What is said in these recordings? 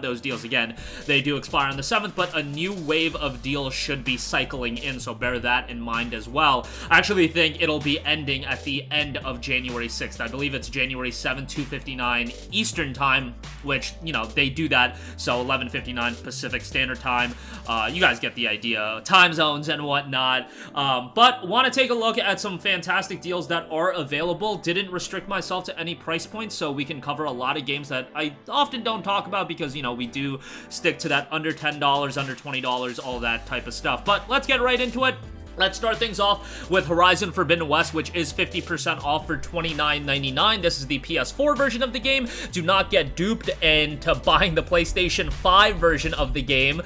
those deals. Again, they do expire on the 7th, but a new wave of deals should be cycling in, so bear that in mind as well. I actually think it'll be ending at the end of January 6th. I believe it's January 7th, 2:59 Eastern Time, which, you know, they do that, so 11:59 Pacific Standard Time. You guys get the idea. Time zones and whatnot. But want to take a look at some fantastic deals that are available. Didn't restrict myself to any price points, so we can cover a lot of games that I often don't talk about because, you know, we do stick to that under $10, under $20, all that type of stuff. But let's get right into it. Let's start things off with Horizon Forbidden West, which is 50% off for $29.99. This is the PS4 version of the game. Do not get duped into buying the PlayStation 5 version of the game,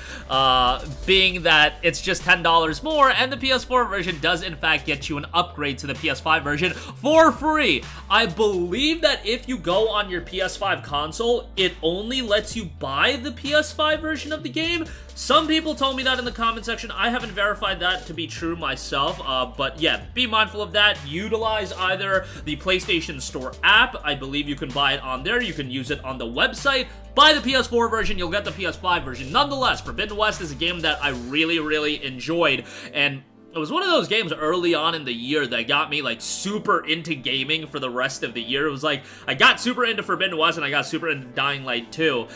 being that it's just $10 more, and the PS4 version does in fact get you an upgrade to the PS5 version for free. I believe that if you go on your PS5 console, it only lets you buy the PS5 version of the game. Some people told me that in the comment section. I haven't verified that to be true myself, but yeah, be mindful of that. Utilize either the PlayStation Store app. I believe you can buy it on there. You can use it on the website. Buy the PS4 version, you'll get the PS5 version. Nonetheless, Forbidden West is a game that I really, really enjoyed, and it was one of those games early on in the year that got me, like, super into gaming for the rest of the year. It was like, I got super into Forbidden West and I got super into Dying Light 2.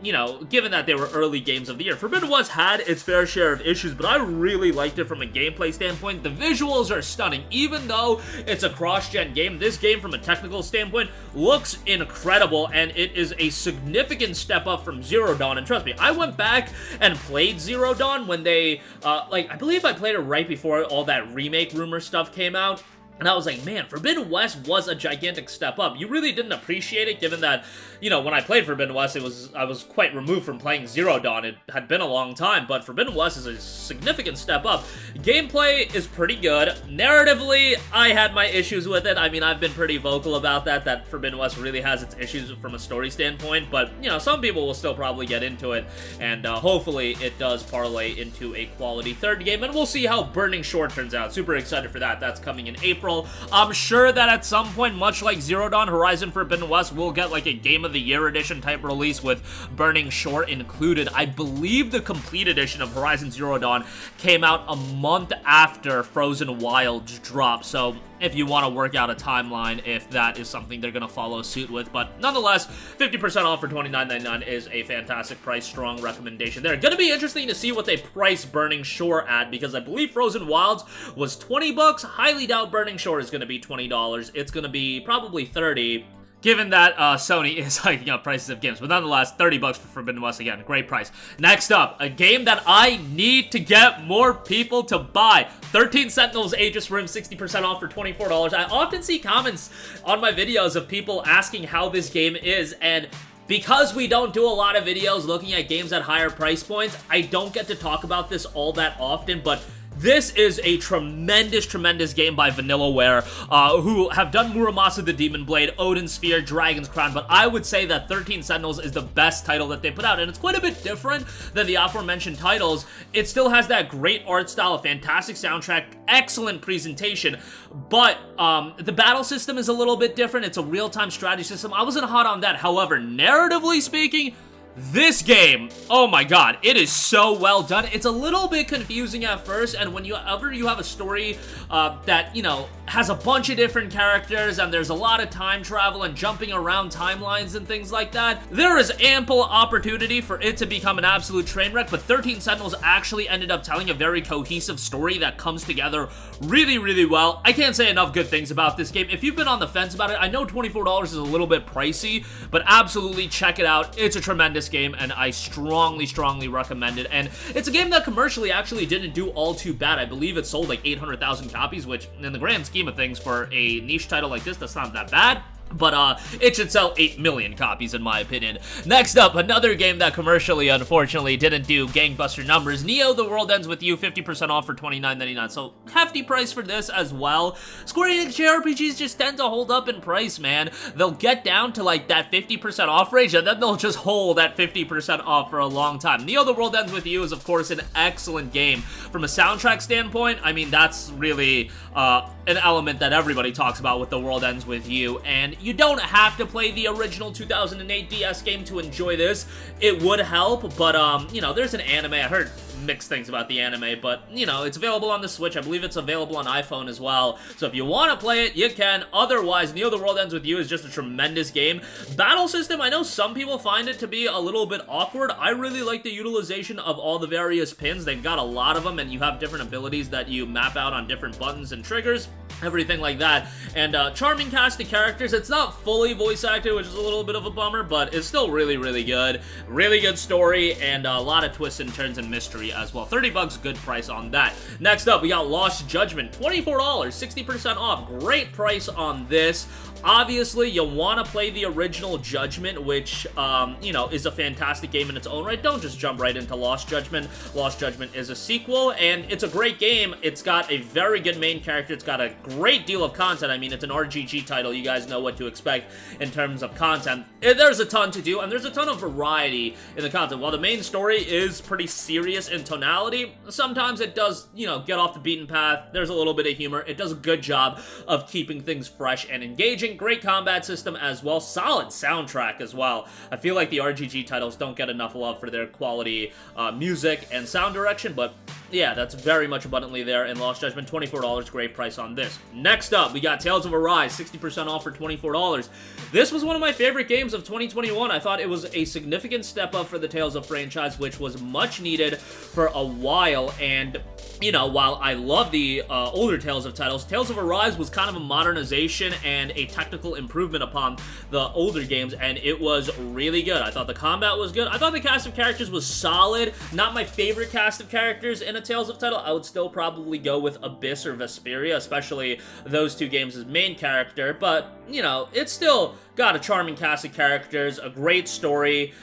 You know, given that they were early games of the year. Forbidden West had its fair share of issues, but I really liked it from a gameplay standpoint. The visuals are stunning. Even though it's a cross-gen game, this game from a technical standpoint looks incredible, and it is a significant step up from Zero Dawn. And trust me, I went back and played Zero Dawn when they, I believe I played it right before all that remake rumor stuff came out. And I was like, man, Forbidden West was a gigantic step up. You really didn't appreciate it, given that, you know, when I played Forbidden West, I was quite removed from playing Zero Dawn. It had been a long time, but Forbidden West is a significant step up. Gameplay is pretty good. Narratively, I had my issues with it. I mean, I've been pretty vocal about that Forbidden West really has its issues from a story standpoint, but, you know, some people will still probably get into it, and hopefully it does parlay into a quality third game, and we'll see how Burning Shore turns out. Super excited for that. That's coming in April. I'm sure that at some point, much like Zero Dawn, Horizon Forbidden West will get like a Game of the Year edition type release with Burning Shore included. I believe the complete edition of Horizon Zero Dawn came out a month after Frozen Wilds dropped, so if you want to work out a timeline, if that is something they're going to follow suit with. But nonetheless, 50% off for $29.99 is a fantastic price, strong recommendation there. Going to be interesting to see what they price Burning Shore at, because I believe Frozen Wilds was $20. Highly doubt Burning Shore is going to be $20. It's going to be probably $30. Given that Sony is hiking up prices of games. But nonetheless, $30 for Forbidden West, again, great price. Next up, a game that I need to get more people to buy. 13 Sentinels Aegis Rim, 60% off for $24. I often see comments on my videos of people asking how this game is, and because we don't do a lot of videos looking at games at higher price points, I don't get to talk about this all that often, but this is a tremendous, tremendous game by Vanillaware, who have done Muramasa the Demon Blade, Odin Sphere, Dragon's Crown, but I would say that 13 Sentinels is the best title that they put out, and it's quite a bit different than the aforementioned titles. It still has that great art style, a fantastic soundtrack, excellent presentation, but the battle system is a little bit different. It's a real-time strategy system. I wasn't hot on that. However, narratively speaking, this game, oh my god, it is so well done. It's a little bit confusing at first, and whenever you have a story that, you know, has a bunch of different characters, and there's a lot of time travel and jumping around timelines and things like that, there is ample opportunity for it to become an absolute train wreck, but 13 Sentinels actually ended up telling a very cohesive story that comes together really, really well. I can't say enough good things about this game. If you've been on the fence about it, I know $24 is a little bit pricey, but absolutely check it out. It's a tremendous game, and I strongly, strongly recommend it. And it's a game that commercially actually didn't do all too bad. I believe it sold like 800,000 copies, which in the grand scheme of things for a niche title like this, that's not that bad. But it should sell 8 million copies in my opinion. Next up, another game that commercially, unfortunately, didn't do gangbuster numbers. Neo: The World Ends With You, 50% off for $29.99. So, hefty price for this as well. Square Enix JRPGs just tend to hold up in price, man. They'll get down to like that 50% off range, and then they'll just hold at 50% off for a long time. Neo: The World Ends With You is, of course, an excellent game. From a soundtrack standpoint, I mean, that's really an element that everybody talks about with The World Ends With You, and you don't have to play the original 2008 DS game to enjoy this. It would help, but, you know, there's an anime. I heard mixed things about the anime, but, you know, it's available on the Switch. I believe it's available on iPhone as well, so if you want to play it, you can. Otherwise, Neo The World Ends With You is just a tremendous game. Battle system, I know some people find it to be a little bit awkward. I really like the utilization of all the various pins. They've got a lot of them, and you have different abilities that you map out on different buttons and triggers, everything like that. And charming cast of characters. It's not fully voice acted, which is a little bit of a bummer, but it's still really, really good. Really good story, and a lot of twists and turns and mystery as well. 30 bucks, good price on that. Next up, we got Lost Judgment, $24, 60% off. Great price on this. Obviously, you'll want to play the original Judgment, which, you know, is a fantastic game in its own right. Don't just jump right into Lost Judgment. Lost Judgment is a sequel, and it's a great game. It's got a very good main character. It's got a great deal of content. I mean, it's an RGG title. You guys know what to expect in terms of content. There's a ton to do, and there's a ton of variety in the content. While the main story is pretty serious in tonality, sometimes it does, you know, get off the beaten path. There's a little bit of humor. It does a good job of keeping things fresh and engaging. Great combat system as well. Solid soundtrack as well. I feel like the RGG titles don't get enough love for their quality music and sound direction, but yeah, that's very much abundantly there in Lost Judgment. $24, great price on this. Next up, we got Tales of Arise, 60% off for $24. This was one of my favorite games of 2021. I thought it was a significant step up for the Tales of franchise, which was much needed for a while, and you know, while I love the older Tales of titles, Tales of Arise was kind of a modernization and a technical improvement upon the older games, and it was really good. I thought the combat was good. I thought the cast of characters was solid. Not my favorite cast of characters in a Tales of title. I would still probably go with Abyss or Vesperia, especially those two games as main character, but, you know, it's still got a charming cast of characters, a great story,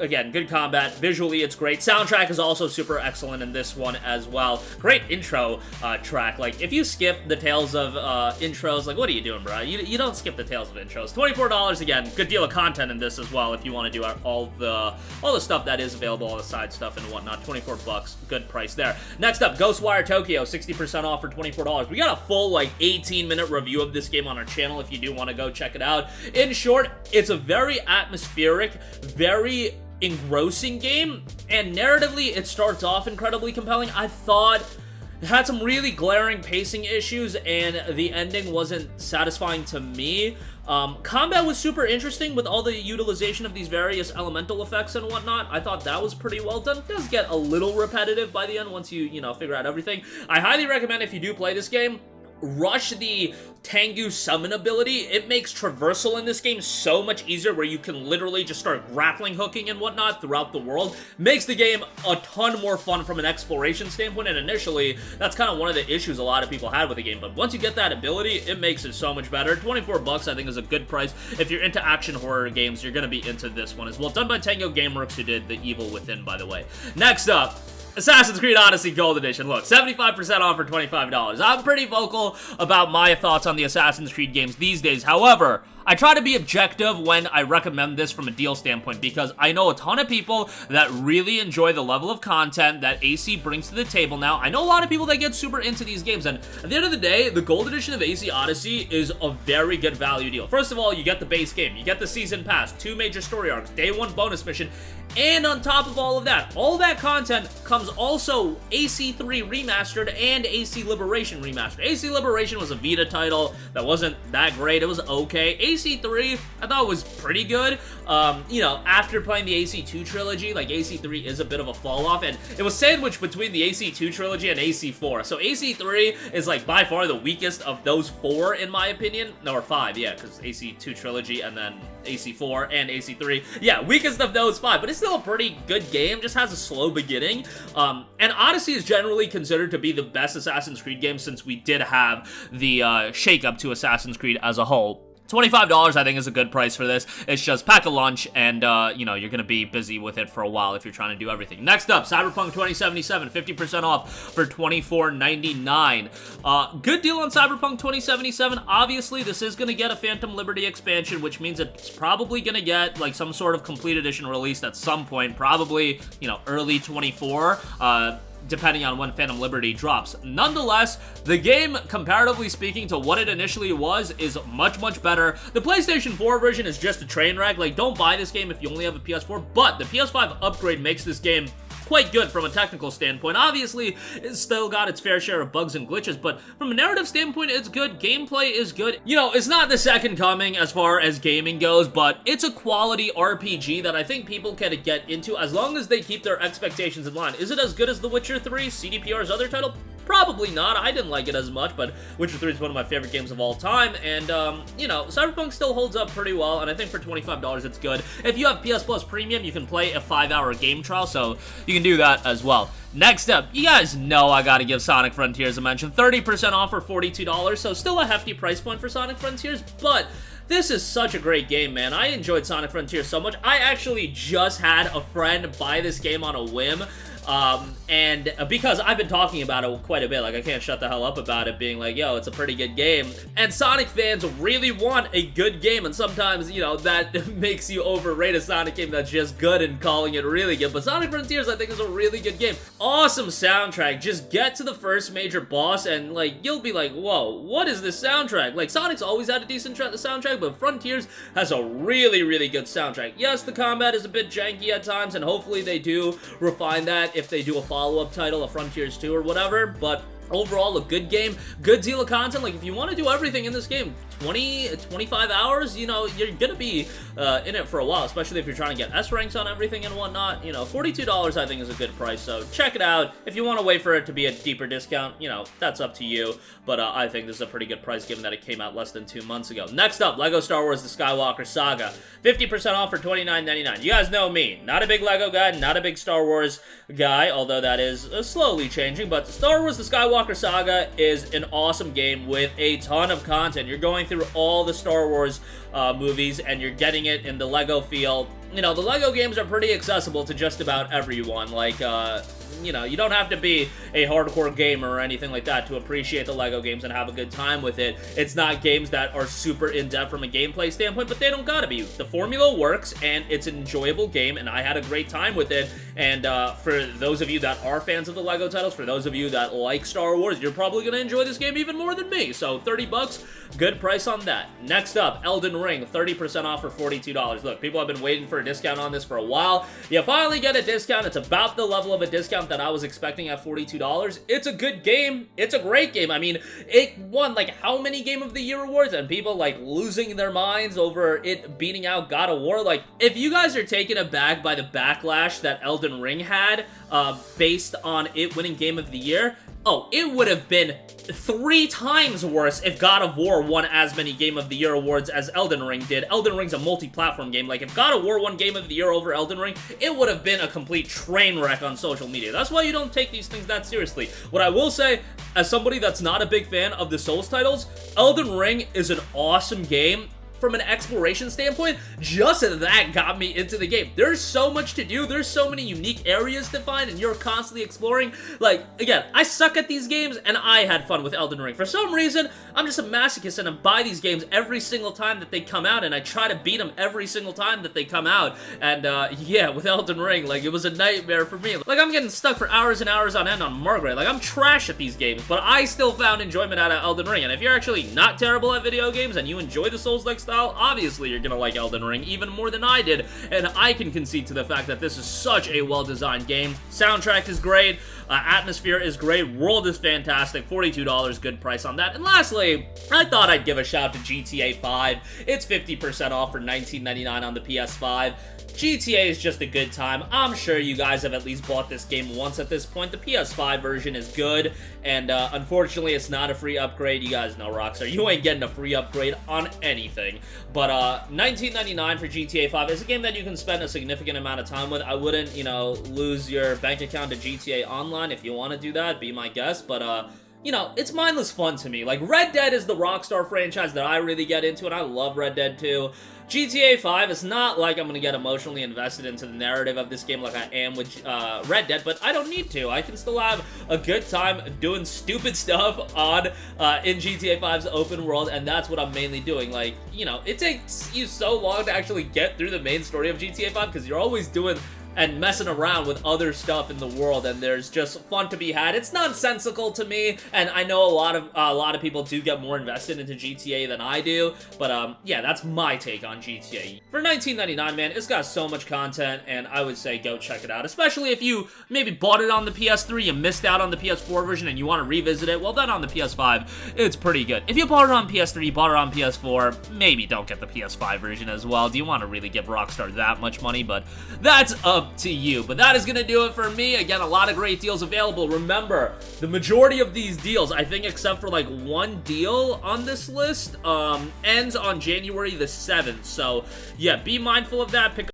again, good combat, visually it's great. Soundtrack is also super excellent in this one as well. Great intro track. Like, if you skip the Tales of intros, like, what are you doing, bro? You don't skip the Tales of intros. $24, again, good deal of content in this as well if you want to do all the stuff that is available, all the side stuff and whatnot. 24 bucks, good price there. Next up, Ghostwire Tokyo, 60% off for $24. We got a full, like, 18-minute review of this game on our channel if you do want to go check it out. In short, it's a very atmospheric, very engrossing game, and narratively, it starts off incredibly compelling. I thought it had some really glaring pacing issues, and the ending wasn't satisfying to me. Combat was super interesting with all the utilization of these various elemental effects and whatnot. I thought that was pretty well done. It does get a little repetitive by the end once you know, figure out everything. I highly recommend, if you do play this game, rush the Tengu summon ability. It makes traversal in this game so much easier, where you can literally just start grappling hooking and whatnot throughout the world. Makes the game a ton more fun from an exploration standpoint, and initially, that's kind of one of the issues a lot of people had with the game, but once you get that ability, it makes it so much better. 24 bucks, I think, is a good price. If you're into action horror games, you're gonna be into this one as well. Done by Tango Gameworks, who did The Evil Within, by the way. Next up, Assassin's Creed Odyssey Gold Edition. Look, 75% off for $25. I'm pretty vocal about my thoughts on the Assassin's Creed games these days. However, I try to be objective when I recommend this from a deal standpoint, because I know a ton of people that really enjoy the level of content that AC brings to the table now. I know a lot of people that get super into these games, and at the end of the day, the Gold Edition of AC Odyssey is a very good value deal. First of all, you get the base game, you get the Season Pass, 2 major story arcs, Day 1 bonus mission, and on top of all that content comes also AC3 Remastered and AC Liberation Remastered. AC Liberation was a Vita title that wasn't that great. It was okay. AC3, I thought was pretty good. You know, after playing the AC2 trilogy, like, AC3 is a bit of a fall off, and it was sandwiched between the AC2 trilogy and AC4. So AC3 is, like, by far the weakest of those 4, in my opinion. No, or 5, yeah, because AC2 trilogy and then AC4 and AC3. Yeah, weakest of those 5, but it's still a pretty good game, just has a slow beginning. And Odyssey is generally considered to be the best Assassin's Creed game, since we did have the shake-up to Assassin's Creed as a whole. $25, I think, is a good price for this. It's just pack a lunch, and, you know, you're gonna be busy with it for a while if you're trying to do everything. Next up, Cyberpunk 2077, 50% off for $24.99. Good deal on Cyberpunk 2077. Obviously, this is gonna get a Phantom Liberty expansion, which means it's probably gonna get, like, some sort of complete edition released at some point, probably, you know, early 24. depending on when Phantom Liberty drops. Nonetheless, the game, comparatively speaking to what it initially was, is much, much better. The PlayStation 4 version is just a train wreck. Like, don't buy this game if you only have a PS4, but the PS5 upgrade makes this game quite good from a technical standpoint. Obviously, it's still got its fair share of bugs and glitches, but from a narrative standpoint, it's good. Gameplay is good. You know, it's not the second coming as far as gaming goes, but it's a quality RPG that I think people can get into as long as they keep their expectations in line. Is it as good as The Witcher 3, CDPR's other title? Probably not. I didn't like it as much, but Witcher 3 is one of my favorite games of all time, and, you know, Cyberpunk still holds up pretty well, and I think for $25 it's good. If you have PS Plus Premium, you can play a 5-hour game trial, so you can do that as well. Next up, you guys know I gotta give Sonic Frontiers a mention. 30% off for $42, so still a hefty price point for Sonic Frontiers, but this is such a great game, man. I enjoyed Sonic Frontiers so much. I actually just had a friend buy this game on a whim. And because I've been talking about it quite a bit, like I can't shut the hell up about it, being like, yo, it's a pretty good game. And Sonic fans really want a good game, and sometimes, you know, that makes you overrate a Sonic game that's just good and calling it really good. But Sonic Frontiers, I think, is a really good game. Awesome soundtrack. Just get to the first major boss and, like, you'll be like, whoa, what is this soundtrack? Like, Sonic's always had a decent soundtrack, but Frontiers has a really, really good soundtrack. Yes, the combat is a bit janky at times, and hopefully they do refine that if they do a follow-up title, a Frontiers 2 or whatever, but overall, a good game, good deal of content. Like, if you want to do everything in this game, 25 hours, you know, you're gonna be in it for a while, especially if you're trying to get S ranks on everything and whatnot. You know, $42 I think is a good price, so check it out. If you want to wait for it to be a deeper discount, you know, that's up to you, but I think this is a pretty good price given that it came out less than 2 months ago. Next up, LEGO Star Wars The Skywalker Saga, 50% off for $29.99. You guys know me, not a big LEGO guy, not a big Star Wars guy, although that is slowly changing, but Star Wars The Skywalker Saga is an awesome game with a ton of content. You're going through all the Star Wars movies, and you're getting it in the LEGO feel. You know, the LEGO games are pretty accessible to just about everyone. Like, you know, you don't have to be a hardcore gamer or anything like that to appreciate the LEGO games and have a good time with it. It's not games that are super in-depth from a gameplay standpoint, but they don't gotta be. The formula works, and it's an enjoyable game, and I had a great time with it. And for those of you that are fans of the LEGO titles, for those of you that like Star Wars, you're probably gonna enjoy this game even more than me. So 30 bucks, good price on that. Next up, Elden Ring, 30% off for $42. Look, people have been waiting for a discount on this for a while. You finally get a discount. It's about the level of a discount that I was expecting at $42. It's a good game. It's a great game. I mean, it won, like, how many Game of the Year awards, and people, like, losing their minds over it beating out God of War. Like, if you guys are taken aback by the backlash that Elden Ring had based on it winning Game of the Year, oh, it would have been 3 times worse if God of War won as many Game of the Year awards as Elden Ring did. Elden Ring's a multi-platform game. Like, if God of War won Game of the Year over Elden Ring, it would have been a complete train wreck on social media. That's why you don't take these things that seriously. What I will say, as somebody that's not a big fan of the Souls titles, Elden Ring is an awesome game. From an exploration standpoint, just that got me into the game. There's so much to do, there's so many unique areas to find, and you're constantly exploring. Like, again, I suck at these games, and I had fun with Elden Ring. For some reason, I'm just a masochist, and I buy these games every single time that they come out, and I try to beat them every single time that they come out. And, yeah, with Elden Ring, like, it was a nightmare for me. Like, I'm getting stuck for hours and hours on end on Margaret. Like, I'm trash at these games, but I still found enjoyment out of Elden Ring. And if you're actually not terrible at video games, and you enjoy the Souls-like style, obviously you're gonna like Elden Ring even more than I did, and I can concede to the fact that this is such a well-designed game. Soundtrack is great, atmosphere is great, world is fantastic, $42, good price on that. And lastly, I thought I'd give a shout to GTA 5. It's 50% off for $19.99 on the PS5. GTA is just a good time. I'm sure you guys have at least bought this game once at this point. The PS5 version is good, and unfortunately, it's not a free upgrade. You guys know, Rockstar, you ain't getting a free upgrade on anything. But $19.99 for GTA 5 is a game that you can spend a significant amount of time with. I wouldn't, you know, lose your bank account to GTA Online. If you want to do that, be my guest, but you know, it's mindless fun to me. Like, Red Dead is the Rockstar franchise that I really get into, and I love Red Dead 2. GTA 5, it's not like I'm gonna get emotionally invested into the narrative of this game like I am with Red Dead, but I don't need to. I can still have a good time doing stupid stuff on in GTA 5's open world, and that's what I'm mainly doing. Like, you know, it takes you so long to actually get through the main story of GTA 5 because you're always doing and messing around with other stuff in the world, and there's just fun to be had. It's nonsensical to me, and I know a lot of people do get more invested into GTA than I do, but yeah, that's my take on GTA. For $19.99, man, it's got so much content, and I would say go check it out, especially if you maybe bought it on the PS3 and missed out on the PS4 version and you want to revisit it. Well, then on the PS5, it's pretty good. If you bought it on PS3, bought it on PS4, maybe don't get the PS5 version as well. Do you want to really give Rockstar that much money? But that's up to you. But that is going to do it for me. Again, a lot of great deals available. Remember, the majority of these deals, I think except for like one deal on this list, ends on January the 7th. So yeah, be mindful of that. Pick